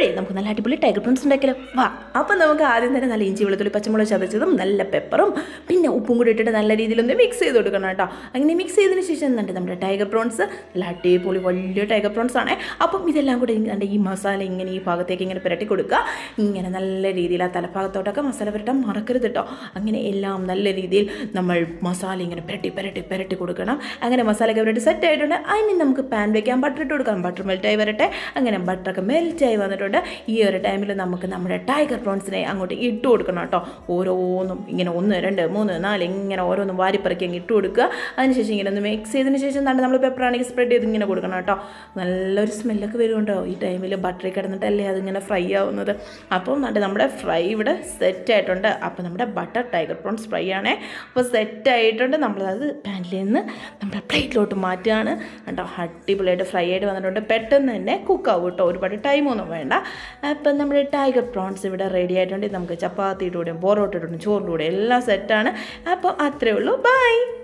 അപ്പോഴേ നമുക്ക് നല്ല അടിപൊളി ടൈഗർ പ്രോൺസ് ഉണ്ടാക്കിയാലോ. വാ. അപ്പം നമുക്ക് ആദ്യം തന്നെ നല്ല ഇഞ്ചി വെളുത്തുള്ളി പച്ചമുളക് ചതച്ചതും നല്ല പെപ്പറും പിന്നെ ഉപ്പും കൂടി ഇട്ടിട്ട് നല്ല രീതിയിലൊന്ന് മിക്സ് ചെയ്ത് കൊടുക്കണം കേട്ടോ. അങ്ങനെ മിക്സ് ചെയ്തതിന് ശേഷം എന്നിട്ട് നമ്മുടെ ടൈഗർ പ്രോൺസ് നല്ല അടിപൊളി വലിയ ടൈഗർ പ്രോൺസ് ആണ്. അപ്പം ഇതെല്ലാം കൂടി ഈ മസാല ഇങ്ങനെ ഈ ഭാഗത്തേക്ക് ഇങ്ങനെ പുരട്ടി കൊടുക്കുക. ഇങ്ങനെ നല്ല രീതിയിൽ ആ തലഭാഗത്തോട്ടൊക്കെ മസാല പുരട്ടാൻ മറക്കരുത് കേട്ടോ. അങ്ങനെ എല്ലാം നല്ല രീതിയിൽ നമ്മൾ മസാല ഇങ്ങനെ പുരട്ടി കൊടുക്കണം. അങ്ങനെ മസാലയൊക്കെ പുരട്ടി സെറ്റ് ആയിട്ടുണ്ട്. അതിന് നമുക്ക് പാൻ വയ്ക്കാം, ബട്ടർ ഇട്ട് കൊടുക്കാം. ബട്ടർ മെൽറ്റായി വരട്ടെ. അങ്ങനെ ബട്ടറൊക്കെ മെൽറ്റായി വന്നിട്ടുണ്ട്. ഈ ഒരു ടൈമിൽ നമുക്ക് നമ്മുടെ ടൈഗർ പ്രോൺസിനെ അങ്ങോട്ട് ഇട്ട് കൊടുക്കണം കേട്ടോ. ഓരോന്നും ഇങ്ങനെ 1 2 3 4 ഇങ്ങനെ ഓരോന്നും വാരിപ്പറക്കി അങ്ങ് ഇട്ട് കൊടുക്കുക. അതിനുശേഷം ഇങ്ങനെ ഒന്ന് മിക്സ് ചെയ്തതിന് ശേഷം തന്നെ നമ്മൾ പെപ്പറാണെങ്കിൽ സ്പ്രെഡ് ചെയ്ത് ഇങ്ങനെ കൊടുക്കണം കേട്ടോ. നല്ലൊരു സ്മെല്ലൊക്കെ വരുന്നുണ്ടോ ഈ ടൈമിൽ. ബട്ടറിൽ കിടന്നിട്ടല്ലേ അതിങ്ങനെ ഫ്രൈ ആവുന്നത്. അപ്പോൾ നമ്മുടെ ഫ്രൈ ഇവിടെ സെറ്റ് ആയിട്ടുണ്ട്. അപ്പോൾ നമ്മുടെ ബട്ടർ ടൈഗർ പ്രോൺസ് ഫ്രൈ ആണേ. അപ്പോൾ സെറ്റ് ആയിട്ടുണ്ട്. നമ്മളത് പാനിൽ നിന്ന് നമ്മുടെ പ്ലേറ്റിലോട്ട് മാറ്റുകയാണ് കേട്ടോ. അടിപൊളിയായിട്ട് ഫ്രൈ ആയിട്ട് വന്നിട്ടുണ്ട്. പെട്ടെന്ന് തന്നെ കുക്കാവും കേട്ടോ, ഒരുപാട് ടൈമൊന്നും വേണ്ട. അപ്പം നമ്മുടെ ടൈഗർ പ്രോൺസ് ഇവിടെ റെഡി ആയിട്ടുണ്ട്. നമുക്ക് ചപ്പാത്തിയുടെ കൂടെയും പൊറോട്ടയുടെ കൂടെയും ചോറിൻ്റെ കൂടെ എല്ലാം സെറ്റാണ്. അപ്പോൾ അത്രയേ ഉള്ളൂ. ബൈ.